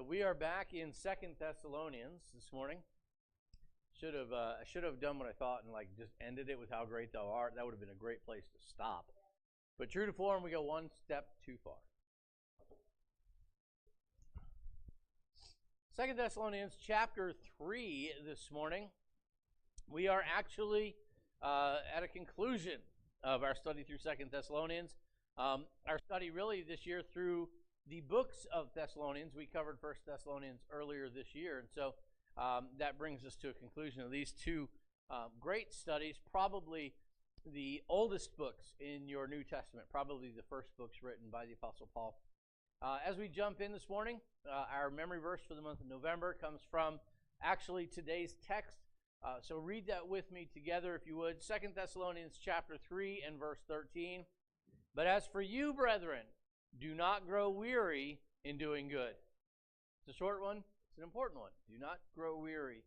So we are back in 2 Thessalonians this morning. I should have done what I thought and just ended it with how great thou art. That would have been a great place to stop. But true to form, we go one step too far. 2 Thessalonians chapter 3 this morning. We are actually at a conclusion of our study through 2 Thessalonians. Our study really this year through the books of Thessalonians. We covered 1 Thessalonians earlier this year, and so that brings us to a conclusion of these two great studies, probably the oldest books in your New Testament, probably the first books written by the Apostle Paul. As we jump in this morning, our memory verse for the month of November comes from actually today's text. So read that with me together if you would. 2 Thessalonians chapter 3 and verse 13. But as for you, brethren, do not grow weary in doing good. It's a short one. It's an important one. Do not grow weary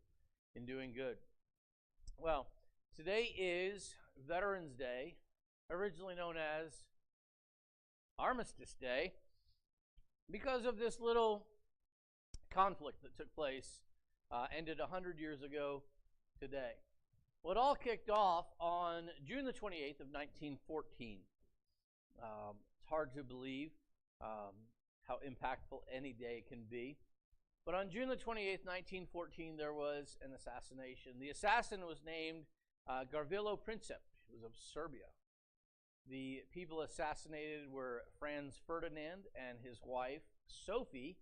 in doing good. Well, today is Veterans Day, originally known as Armistice Day, because of this little conflict that took place, ended 100 years ago today. Well, it all kicked off on June the 28th of 1914. It's hard to believe how impactful any day can be. But on June the 28th, 1914, there was an assassination. The assassin was named Gavrilo Princip. He was of Serbia. The people assassinated were Franz Ferdinand and his wife, Sophie.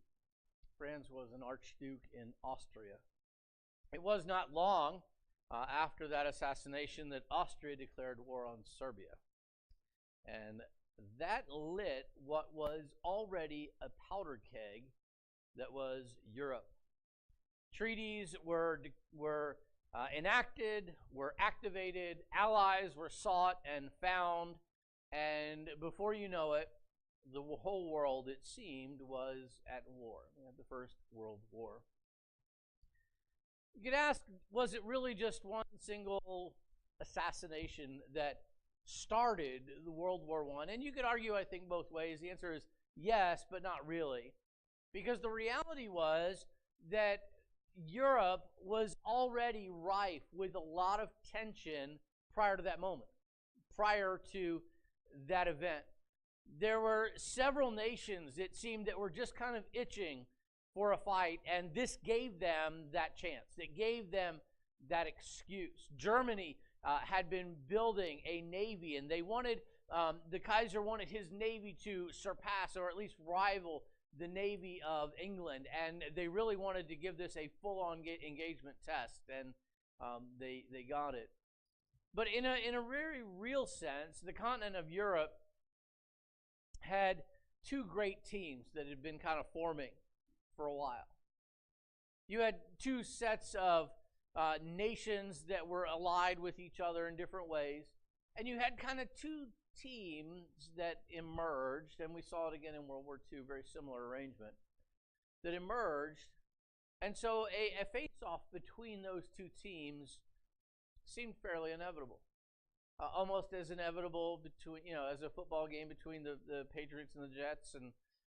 Franz was an archduke in Austria. It was not long after that assassination that Austria declared war on Serbia. And that lit what was already a powder keg that was Europe. Treaties were enacted, were activated, allies were sought and found, and before you know it, the whole world, it seemed, was at war. We had the First World War. You could ask, was it really just one single assassination that started the World War I? And you could argue, I think, both ways. The answer is yes, but not really. Because the reality was that Europe was already rife with a lot of tension prior to that moment, prior to that event. There were several nations, it seemed, that were just kind of itching for a fight, and this gave them that chance. It gave them that excuse. Germany had been building a navy, and they wanted, the Kaiser wanted his navy to surpass or at least rival the Navy of England, and they really wanted to give this a full-on engagement test, and they got it. But in a very real sense, the continent of Europe had two great teams that had been kind of forming for a while. You had two sets of nations that were allied with each other in different ways, and you had kind of two teams that emerged, and we saw it again in World War II, very similar arrangement, that emerged. And so a face-off between those two teams seemed fairly inevitable. Almost as inevitable between, as a football game between the Patriots and the Jets, and,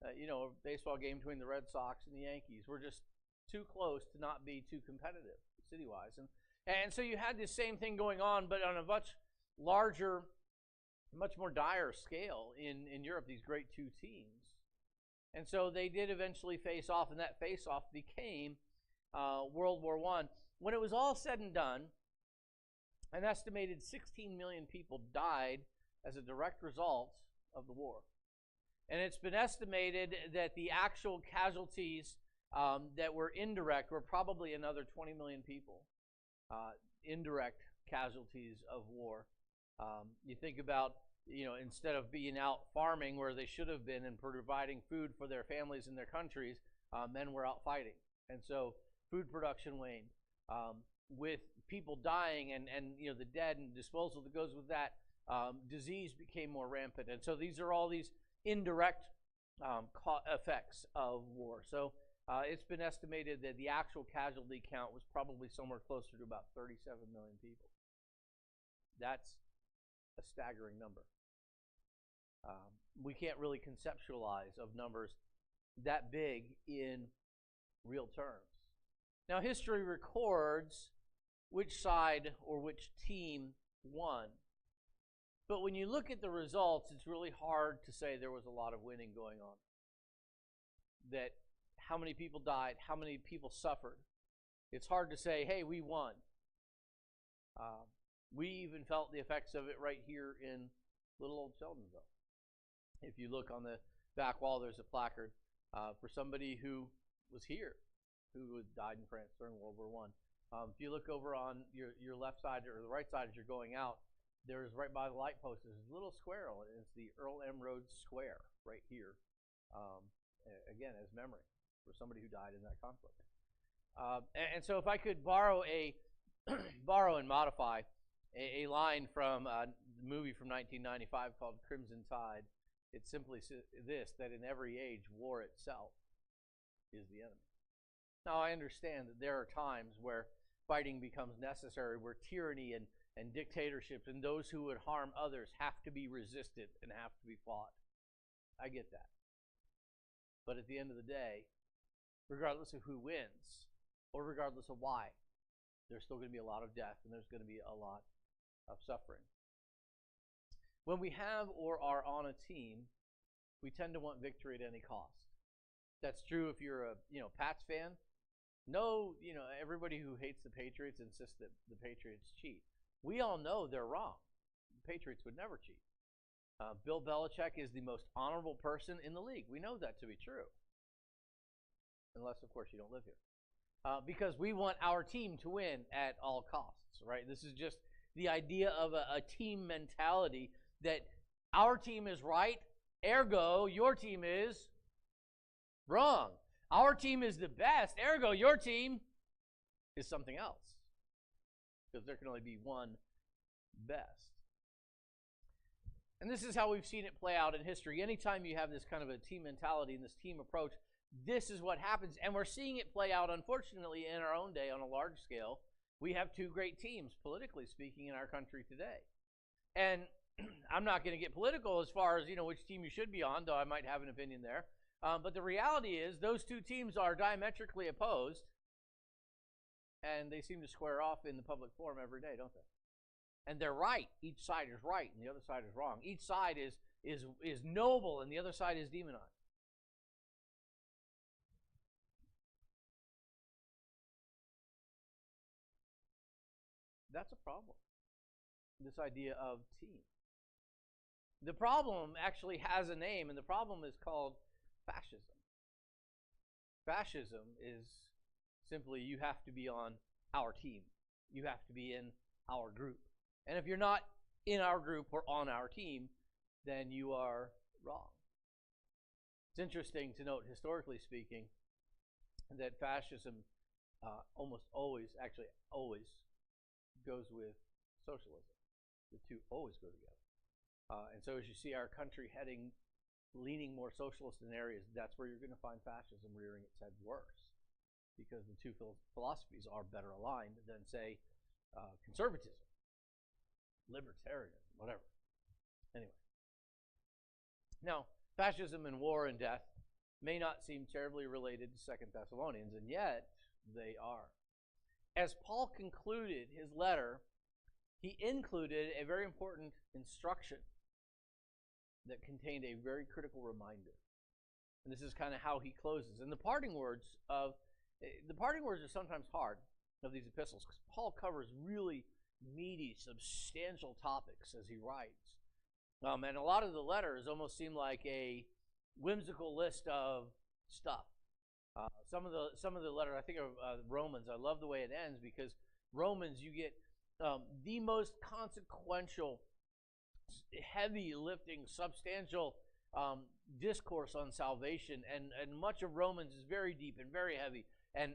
a baseball game between the Red Sox and the Yankees. We're just too close to not be too competitive city-wise. And so you had this same thing going on, but on a much larger, much more dire scale in Europe, these great two teams. And so they did eventually face off, and that face-off became World War I. When it was all said and done, an estimated 16 million people died as a direct result of the war. And it's been estimated that the actual casualties that were indirect were probably another 20 million people, indirect casualties of war. You think about, instead of being out farming where they should have been and providing food for their families and their countries, men were out fighting. And so food production waned. With people dying and the dead and disposal that goes with that, disease became more rampant. And so these are all these indirect effects of war. So it's been estimated that the actual casualty count was probably somewhere closer to about 37 million people. That's a staggering number. We can't really conceptualize of numbers that big in real terms. Now, history records which side or which team won. But when you look at the results, it's really hard to say there was a lot of winning going on. That how many people died, how many people suffered. It's hard to say, hey, we won. We even felt the effects of it right here in little old Sheldonville. If you look on the back wall, there's a placard for somebody who was here, who died in France during World War I. If you look over on your left side or the right side as you're going out, there's right by the light post, there's a little square, and it's the Earl M. Rhodes Square right here. Again, as memory for somebody who died in that conflict. And so if I could borrow and modify a line from a movie from 1995 called Crimson Tide, it's simply this, that in every age, war itself is the enemy. Now, I understand that there are times where fighting becomes necessary, where tyranny and dictatorships and those who would harm others have to be resisted and have to be fought. I get that. But at the end of the day, regardless of who wins, or regardless of why, there's still going to be a lot of death, and there's going to be a lot of suffering. When we have or are on a team, we tend to want victory at any cost. That's true if you're a Pats fan. No, everybody who hates the Patriots insists that the Patriots cheat. We all know they're wrong. The Patriots would never cheat. Bill Belichick is the most honorable person in the league. We know that to be true. Unless, of course, you don't live here. Because we want our team to win at all costs, right? This is just the idea of a team mentality that our team is right, ergo, your team is wrong. Our team is the best, ergo, your team is something else. Because there can only be one best. And this is how we've seen it play out in history. Anytime you have this kind of a team mentality and this team approach, this is what happens. And we're seeing it play out, unfortunately, in our own day on a large scale. We have two great teams, politically speaking, in our country today. And I'm not going to get political as far as, which team you should be on, though I might have an opinion there. But the reality is those two teams are diametrically opposed. And they seem to square off in the public forum every day, don't they? And they're right. Each side is right, and the other side is wrong. Each side is noble, and the other side is demonized. That's a problem, this idea of team. The problem actually has a name, and the problem is called fascism. Fascism is simply you have to be on our team. You have to be in our group. And if you're not in our group or on our team, then you are wrong. It's interesting to note, historically speaking, that fascism almost always goes with socialism. The two always go together. And so as you see our country leaning more socialist in areas, that's where you're going to find fascism rearing its head worse. Because the two philosophies are better aligned than, say, conservatism, libertarian, whatever. Anyway. Now, fascism and war and death may not seem terribly related to 2 Thessalonians, and yet they are. As Paul concluded his letter, he included a very important instruction that contained a very critical reminder. And this is kind of how he closes. And the parting words are sometimes hard of these epistles because Paul covers really meaty, substantial topics as he writes. And a lot of the letters almost seem like a whimsical list of stuff. Some of the letters, I think of Romans, I love the way it ends because Romans, you get the most consequential, heavy lifting, substantial discourse on salvation, and much of Romans is very deep and very heavy and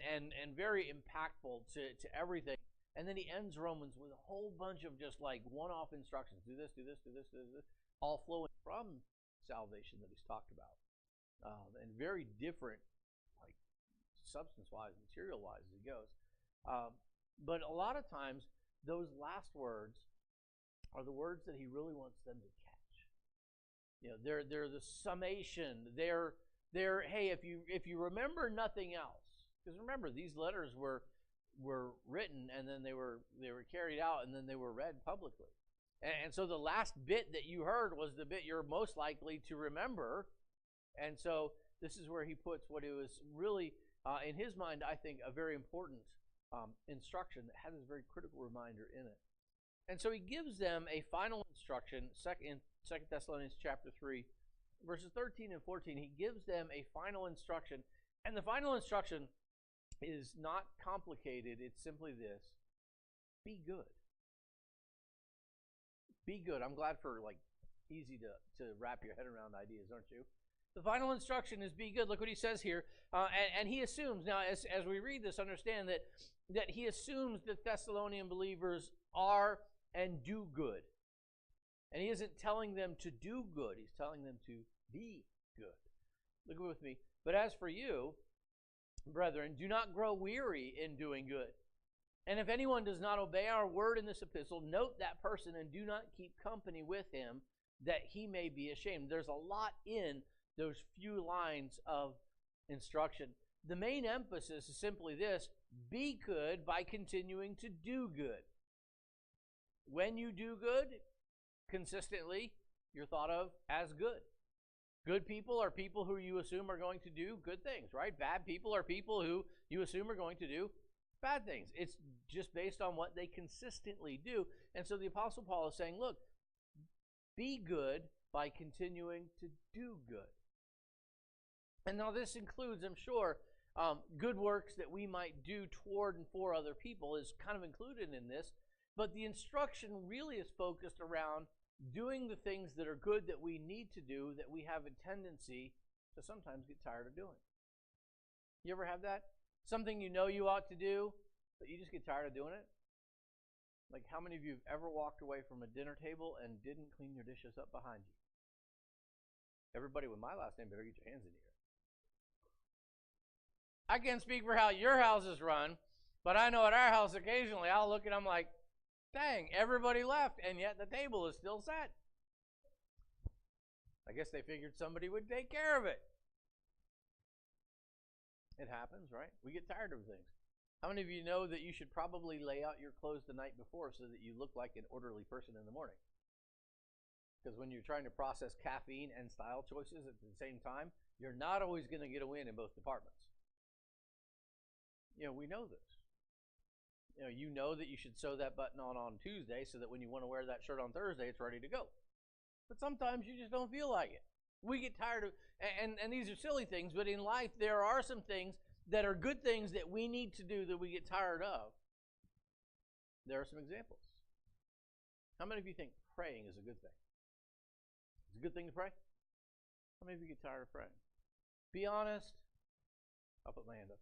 very impactful to everything. And then he ends Romans with a whole bunch of just like one-off instructions. Do this, do this, do this, do this, all flowing from salvation that he's talked about. And very different, like substance-wise, material-wise as he goes. But a lot of times, those last words are the words that he really wants them to catch. They're the summation. They're hey, if you remember nothing else, Because remember, these letters were written, and then they were carried out, and then they were read publicly. And so the last bit that you heard was the bit you're most likely to remember. And so this is where he puts what it was really, in his mind, I think, a very important instruction that has a very critical reminder in it. And so he gives them a final instruction in 2 Thessalonians chapter 3, verses 13 and 14. He gives them a final instruction. And the final instruction is not complicated. It's simply this: be good. Be good. I'm glad for easy to wrap your head around ideas, aren't you? The final instruction is be good. Look what he says here. And he assumes, now as we read this, understand that he assumes that Thessalonian believers are and do good. And he isn't telling them to do good. He's telling them to be good. Look with me. But as for you, brethren, do not grow weary in doing good. And if anyone does not obey our word in this epistle, note that person and do not keep company with him, that he may be ashamed. There's a lot in those few lines of instruction. The main emphasis is simply this: be good by continuing to do good. When you do good, consistently, you're thought of as good. Good people are people who you assume are going to do good things, right? Bad people are people who you assume are going to do bad things. It's just based on what they consistently do. And so the Apostle Paul is saying, look, be good by continuing to do good. And now this includes, I'm sure, good works that we might do toward and for other people is kind of included in this. But the instruction really is focused around doing the things that are good that we need to do, that we have a tendency to sometimes get tired of doing. You ever have that? Something you know you ought to do, but you just get tired of doing it? Like, how many of you have ever walked away from a dinner table and didn't clean your dishes up behind you? Everybody with my last name better get your hands in the air. I can't speak for how your house is run, but I know at our house occasionally I'll look and I'm like, dang, everybody left, and yet the table is still set. I guess they figured somebody would take care of it. It happens, right? We get tired of things. How many of you know that you should probably lay out your clothes the night before so that you look like an orderly person in the morning? Because when you're trying to process caffeine and style choices at the same time, you're not always going to get a win in both departments. We know this. You know that you should sew that button on Tuesday so that when you want to wear that shirt on Thursday, it's ready to go. But sometimes you just don't feel like it. We get tired of, and these are silly things, but in life there are some things that are good things that we need to do that we get tired of. There are some examples. How many of you think praying is a good thing? It's a good thing to pray? How many of you get tired of praying? Be honest. I'll put my hand up.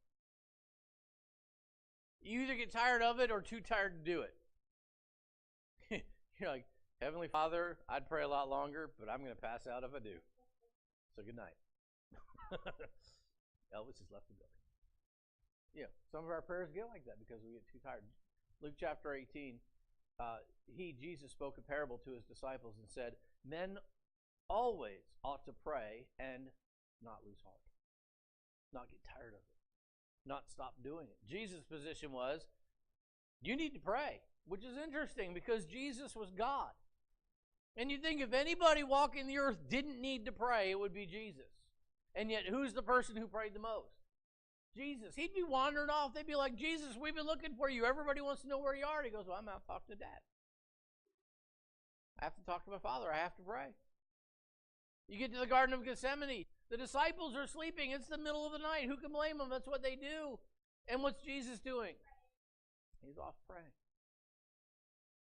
You either get tired of it or too tired to do it. You're like, Heavenly Father, I'd pray a lot longer, but I'm going to pass out if I do. So good night. Elvis has left the building. Some of our prayers get like that because we get too tired. Luke chapter 18, Jesus spoke a parable to his disciples and said, men always ought to pray and not lose heart. Not get tired of it. Not stop doing it. Jesus' position was, you need to pray, which is interesting because Jesus was God. And you think if anybody walking the earth didn't need to pray, it would be Jesus. And yet, who's the person who prayed the most? Jesus. He'd be wandering off. They'd be like, Jesus, we've been looking for you. Everybody wants to know where you are. And he goes, well, I'm out talking to Dad. I have to talk to my Father. I have to pray. You get to the Garden of Gethsemane. The disciples are sleeping. It's the middle of the night. Who can blame them? That's what they do. And what's Jesus doing? He's off praying.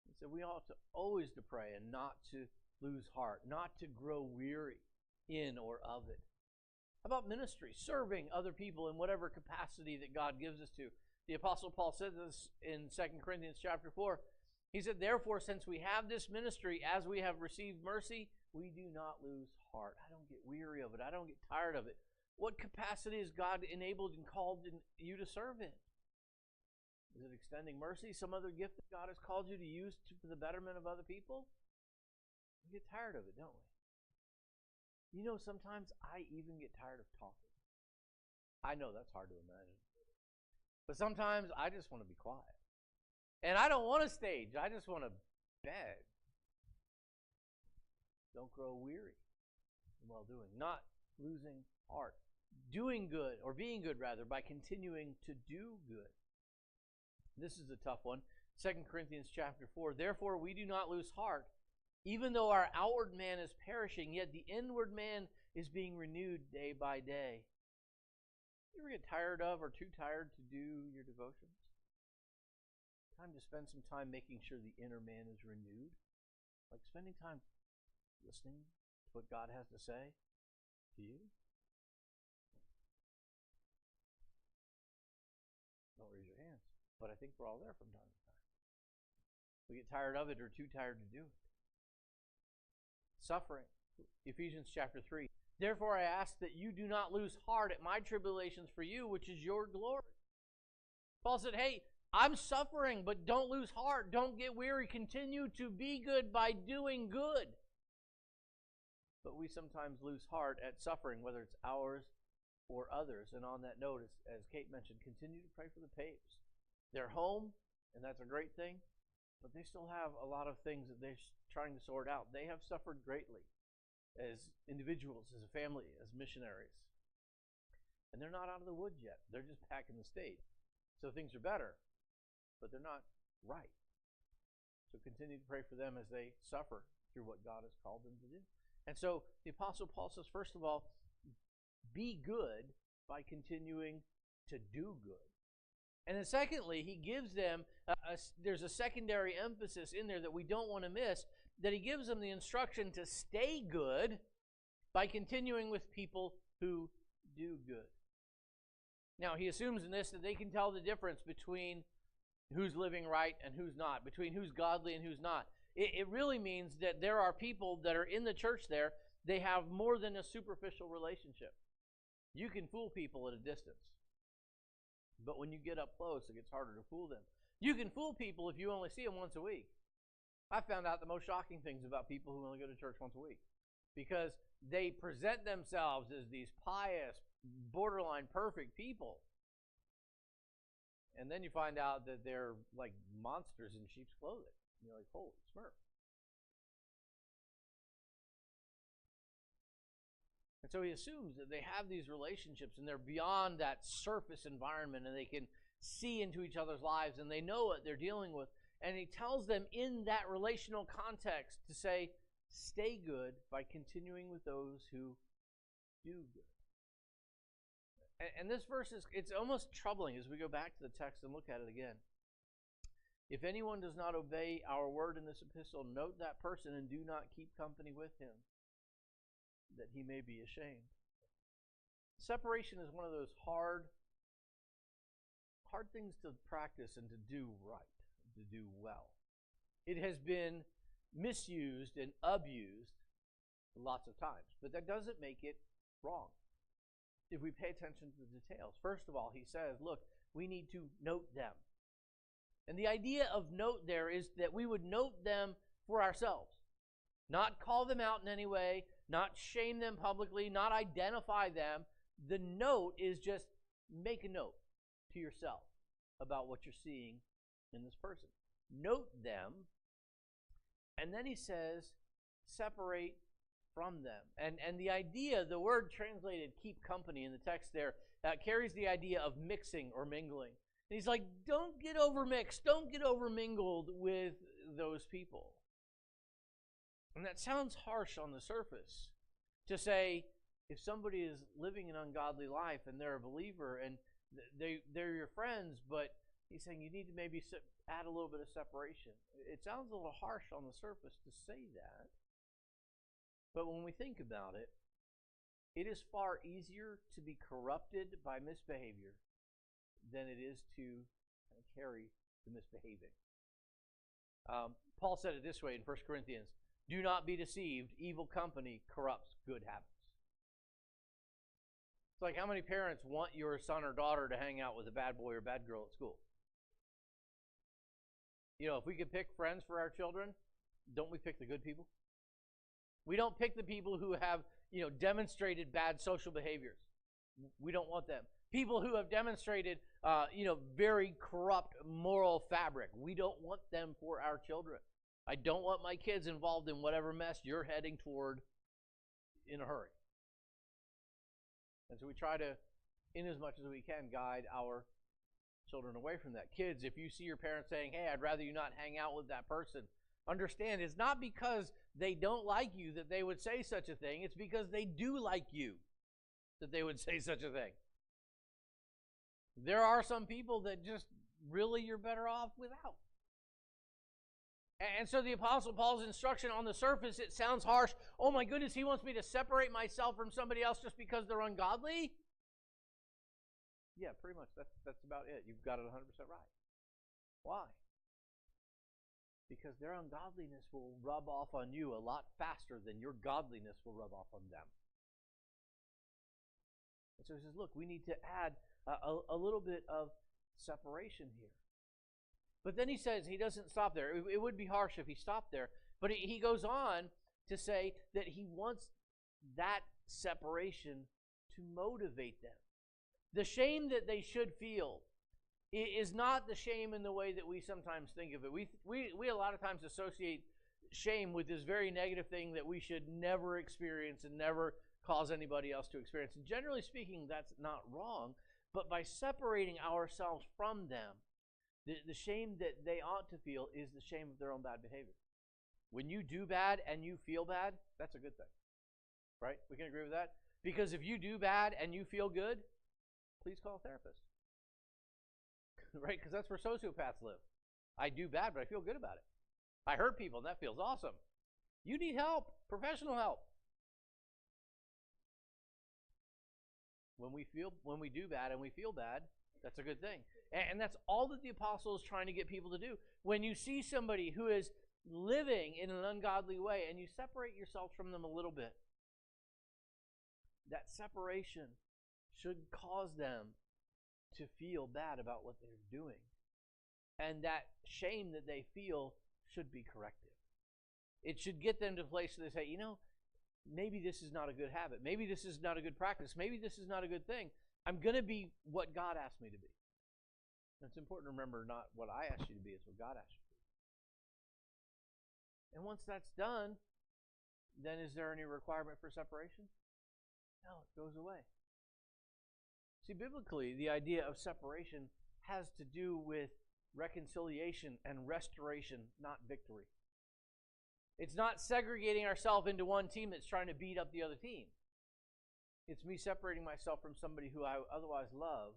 He said we ought to always to pray and not to lose heart, not to grow weary in or of it. How about ministry? Serving other people in whatever capacity that God gives us to. The Apostle Paul said this in 2 Corinthians chapter 4. He said, therefore, since we have this ministry, as we have received mercy, we do not lose heart. I don't get weary of it. I don't get tired of it. What capacity has God enabled and called you to serve in? Is it extending mercy? Some other gift that God has called you to use for the betterment of other people? We get tired of it, don't we? Sometimes I even get tired of talking. I know that's hard to imagine. But sometimes I just want to be quiet. And I don't want a stage. I just want to bed. Don't grow weary in well-doing. Not losing heart. Doing good, or being good rather, by continuing to do good. This is a tough one. 2 Corinthians chapter 4. Therefore we do not lose heart, even though our outward man is perishing, yet the inward man is being renewed day by day. You ever get tired of or too tired to do your devotions? Time to spend some time making sure the inner man is renewed. Like spending time listening to what God has to say to you. Don't raise your hands. But I think we're all there from time to time. We get tired of it or too tired to do it. Suffering. Ephesians chapter 3. Therefore I ask that you do not lose heart at my tribulations for you, which is your glory. Paul said, hey, I'm suffering, but don't lose heart. Don't get weary. Continue to be good by doing good. But we sometimes lose heart at suffering, whether it's ours or others. And on that note, as Kate mentioned, continue to pray for the Papes. They're home, and that's a great thing, but they still have a lot of things that they're trying to sort out. They have suffered greatly as individuals, as a family, as missionaries. And they're not out of the woods yet. They're just back in the States. So things are better, but they're not right. So continue to pray for them as they suffer through what God has called them to do. And so the Apostle Paul says, first of all, be good by continuing to do good. And then secondly, he gives them, there's a secondary emphasis in there that we don't want to miss, that he gives them the instruction to stay good by continuing with people who do good. Now, he assumes in this that they can tell the difference between who's living right and who's not, between who's godly and who's not. It really means that there are people that are in the church there, they have more than a superficial relationship. You can fool people at a distance. But when you get up close, it gets harder to fool them. You can fool people if you only see them once a week. I found out the most shocking things about people who only go to church once a week. Because they present themselves as these pious, borderline perfect people. And then you find out that they're like monsters in sheep's clothing. And you're like, holy smurf. And so he assumes that they have these relationships and they're beyond that surface environment and they can see into each other's lives and they know what they're dealing with. And he tells them in that relational context to say, stay good by continuing with those who do good. And this verse it's almost troubling as we go back to the text and look at it again. If anyone does not obey our word in this epistle, note that person and do not keep company with him, that he may be ashamed. Separation is one of those hard things to practice and to do right, to do well. It has been misused and abused lots of times, but that doesn't make it wrong if we pay attention to the details. First of all, he says, look, we need to note them. And the idea of note there is that we would note them for ourselves, not call them out in any way, not shame them publicly, not identify them. The note is just make a note to yourself about what you're seeing in this person. Note them, and then he says, separate from them. And the idea, the word translated keep company in the text there, carries the idea of mixing or mingling. And he's like, don't get overmixed, don't get overmingled with those people. And that sounds harsh on the surface to say, if somebody is living an ungodly life and they're a believer and they're your friends, but he's saying you need to maybe add a little bit of separation. It sounds a little harsh on the surface to say that. But when we think about it, it is far easier to be corrupted by misbehavior than it is to carry the misbehaving. Paul said it this way in 1 Corinthians, do not be deceived, evil company corrupts good habits. It's like how many parents want your son or daughter to hang out with a bad boy or bad girl at school? You know, if we could pick friends for our children, don't we pick the good people? We don't pick the people who have, demonstrated bad social behaviors. We don't want them. People who have demonstrated very corrupt moral fabric. We don't want them for our children. I don't want my kids involved in whatever mess you're heading toward in a hurry. And so we try to, in as much as we can, guide our children away from that. Kids, if you see your parents saying, hey, I'd rather you not hang out with that person, understand it's not because they don't like you that they would say such a thing. It's because they do like you that they would say such a thing. There are some people that just really you're better off without. And so the Apostle Paul's instruction on the surface, it sounds harsh. Oh my goodness, he wants me to separate myself from somebody else just because they're ungodly? Yeah, pretty much. That's about it. You've got it 100% right. Why? Because their ungodliness will rub off on you a lot faster than your godliness will rub off on them. And so he says, look, we need to add a little bit of separation here. But then he says, he doesn't stop there. It would be harsh if he stopped there. But he goes on to say that he wants that separation to motivate them. The shame that they should feel is not the shame in the way that we sometimes think of it. We a lot of times associate shame with this very negative thing that we should never experience and never cause anybody else to experience. And generally speaking, that's not wrong. But by separating ourselves from them, the shame that they ought to feel is the shame of their own bad behavior. When you do bad and you feel bad, that's a good thing. Right? We can agree with that? Because if you do bad and you feel good, please call a therapist. Right? Because that's where sociopaths live. I do bad, but I feel good about it. I hurt people, and that feels awesome. You need help, professional help. When we do bad and we feel bad, that's a good thing. And that's all that the apostle is trying to get people to do. When you see somebody who is living in an ungodly way and you separate yourself from them a little bit, that separation should cause them to feel bad about what they're doing. And that shame that they feel should be corrective. It should get them to a place where they say, maybe this is not a good habit. Maybe this is not a good practice. Maybe this is not a good thing. I'm going to be what God asked me to be. It's important to remember not what I asked you to be, it's what God asked you to be. And once that's done, then is there any requirement for separation? No, it goes away. See, biblically, the idea of separation has to do with reconciliation and restoration, not victory. It's not segregating ourselves into one team that's trying to beat up the other team. It's me separating myself from somebody who I otherwise love,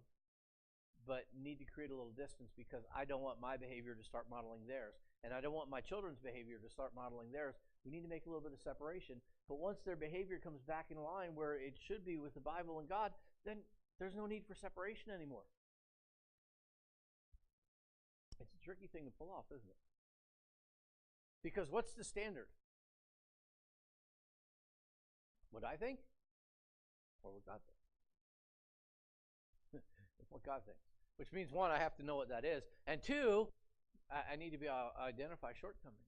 but need to create a little distance because I don't want my behavior to start modeling theirs. And I don't want my children's behavior to start modeling theirs. We need to make a little bit of separation. But once their behavior comes back in line where it should be with the Bible and God, then there's no need for separation anymore. It's a tricky thing to pull off, isn't it? Because what's the standard? What I think? Or what God thinks? What God thinks. Which means, one, I have to know what that is. And two, I need to be identify shortcomings.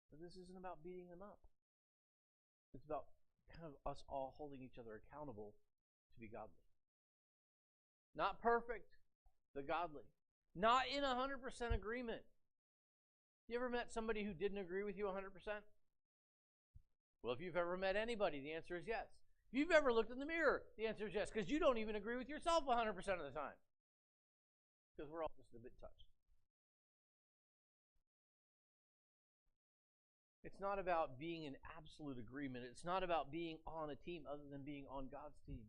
But this isn't about beating them up. It's about kind of us all holding each other accountable to be godly. Not perfect, but godly. Not in 100% agreement. You ever met somebody who didn't agree with you 100%? Well, if you've ever met anybody, the answer is yes. If you've ever looked in the mirror, the answer is yes, because you don't even agree with yourself 100% of the time. Because we're all just a bit touched. It's not about being in absolute agreement. It's not about being on a team other than being on God's team.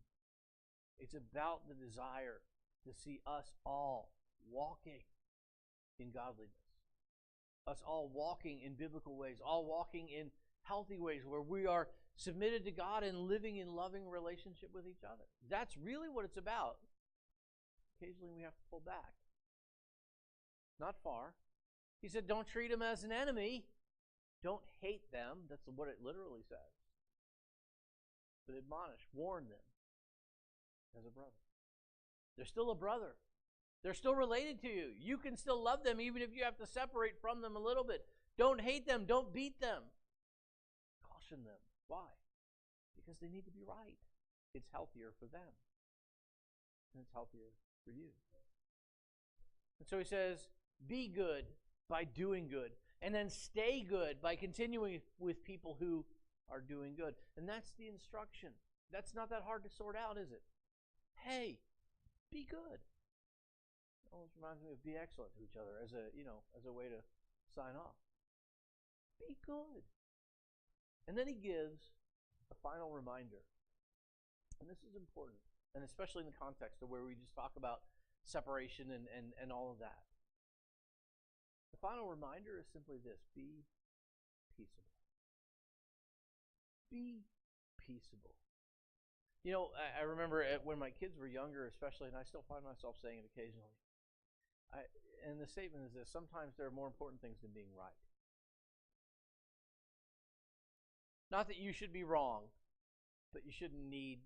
It's about the desire to see us all walking in godliness. Us all walking in biblical ways, all walking in healthy ways where we are submitted to God and living in loving relationship with each other. That's really what it's about. Occasionally we have to pull back. Not far. He said, don't treat them as an enemy. Don't hate them. That's what it literally says. But admonish, warn them as a brother. They're still a brother. They're still related to you. You can still love them even if you have to separate from them a little bit. Don't hate them. Don't beat them. Caution them. Why? Because they need to be right. It's healthier for them. and it's healthier for you. And so he says, be good by doing good, and then stay good by continuing with people who are doing good. And that's the instruction. That's not that hard to sort out, is it? Hey, be good. It almost reminds me of be excellent to each other as a way to sign off. Be good. And then he gives a final reminder. And this is important, and especially in the context of where we just talk about separation and all of that. The final reminder is simply this: be peaceable. Be peaceable. You know, I remember when my kids were younger, especially, and I still find myself saying it occasionally. And the statement is this: sometimes there are more important things than being right. Not that you should be wrong, but you shouldn't need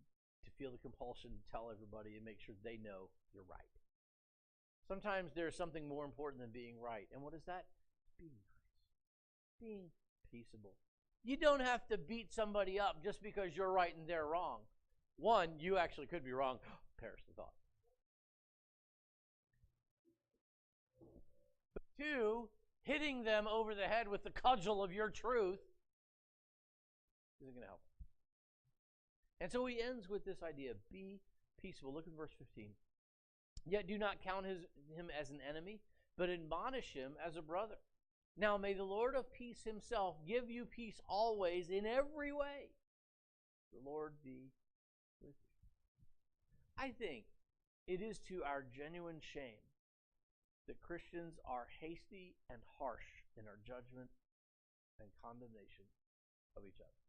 to feel the compulsion to tell everybody and make sure they know you're right. Sometimes there's something more important than being right. And what is that? Being nice. Being peaceable. You don't have to beat somebody up just because you're right and they're wrong. One, you actually could be wrong. Perish the thought. But two, hitting them over the head with the cudgel of your truth isn't going to help. And so he ends with this idea: be peaceable. Look at verse 15. Yet do not count him as an enemy, but admonish him as a brother. Now may the Lord of peace himself give you peace always in every way. The Lord be with you. I think it is to our genuine shame that Christians are hasty and harsh in our judgment and condemnation of each other.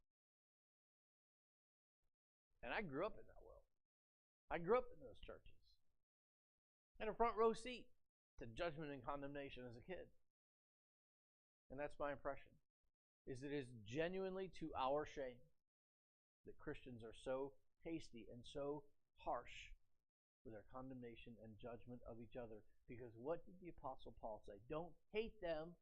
And I grew up in that world. I grew up in those churches. I had a front row seat to judgment and condemnation as a kid. And that's my impression, is it is genuinely to our shame that Christians are so hasty and so harsh with their condemnation and judgment of each other. Because what did the Apostle Paul say? Don't hate them,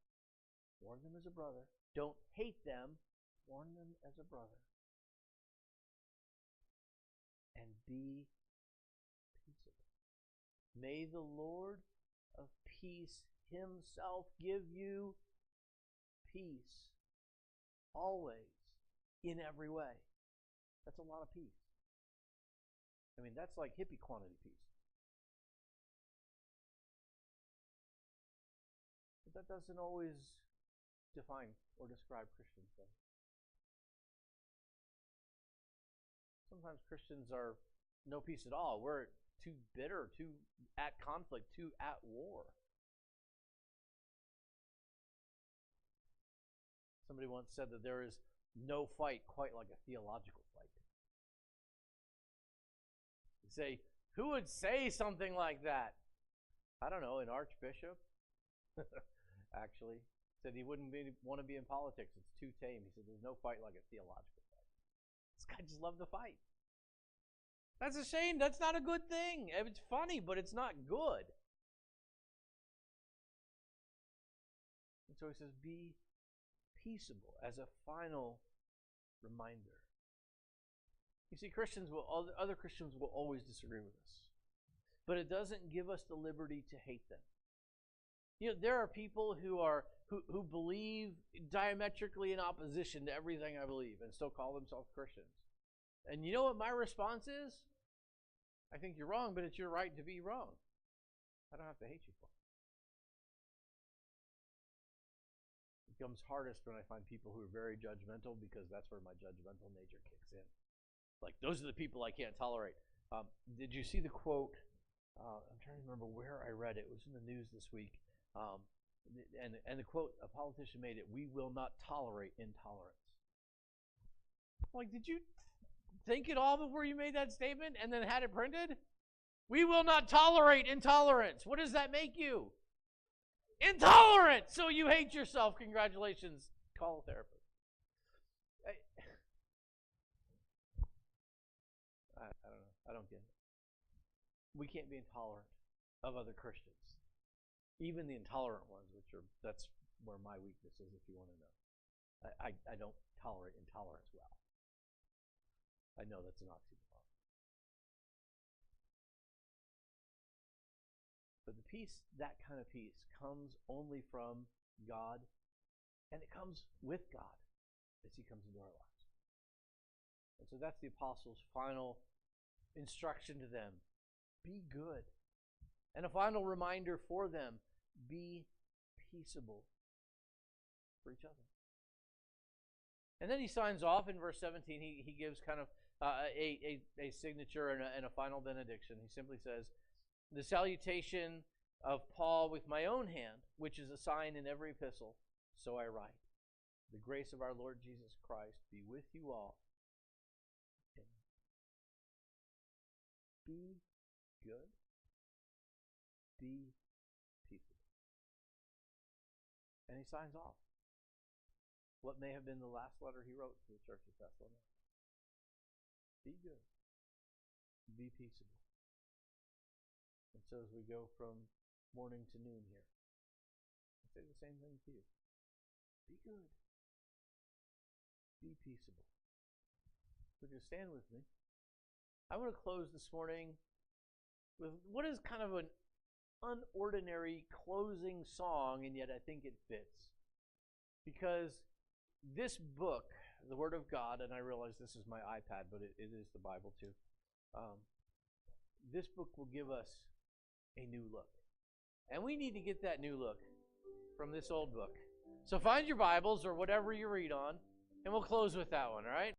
warn them as a brother. Don't hate them, warn them as a brother. And be peaceable. May the Lord of peace himself give you peace always, in every way. That's a lot of peace. I mean, that's like hippie quantity peace. But that doesn't always define or describe Christians, though. Sometimes Christians are no peace at all. We're too bitter, too at conflict, too at war. Somebody once said that there is no fight quite like a theological fight. You say, who would say something like that? I don't know, an archbishop? Actually, said he wouldn't want to be in politics. It's too tame. He said there's no fight like a theological fight. This guy just loved to fight. That's a shame. That's not a good thing. It's funny, but it's not good. And so he says, be peaceable as a final reminder. You see, other Christians will always disagree with us. But it doesn't give us the liberty to hate them. You know, there are people who believe diametrically in opposition to everything I believe and still call themselves Christians. And you know what my response is? I think you're wrong, but it's your right to be wrong. I don't have to hate you for it. It becomes hardest when I find people who are very judgmental, because that's where my judgmental nature kicks in. Like, those are the people I can't tolerate. Did you see the quote? I'm trying to remember where I read it. It was in the news this week. And the quote, a politician made it: "We will not tolerate intolerance." Like, did you think it all before you made that statement and then had it printed? We will not tolerate intolerance. What does that make you? Intolerant! So you hate yourself. Congratulations. Call a therapist. I don't know. I don't get it. We can't be intolerant of other Christians. Even the intolerant ones, that's where my weakness is, if you want to know. I don't tolerate intolerance well. I know that's an oxymoron. But the peace, that kind of peace, comes only from God, and it comes with God as he comes into our lives. And so that's the apostles' final instruction to them. Be good. And a final reminder for them, be peaceable for each other. And then he signs off in verse 17. He gives kind of a signature and a final benediction. He simply says, the salutation of Paul with my own hand, which is a sign in every epistle, so I write. The grace of our Lord Jesus Christ be with you all. Be good. Be peaceable. And he signs off what may have been the last letter he wrote to the church of Thessalonica. Be good. Be peaceable. And so as we go from morning to noon here, I say the same thing to you. Be good. Be peaceable. Would you stand with me? I want to close this morning with what is kind of an unordinary closing song, and yet I think it fits. Because this book, the Word of God, and I realize this is my iPad, but it is the Bible too. This book will give us a new look. And we need to get that new look from this old book. So find your Bibles or whatever you read on, and we'll close with that one, all right?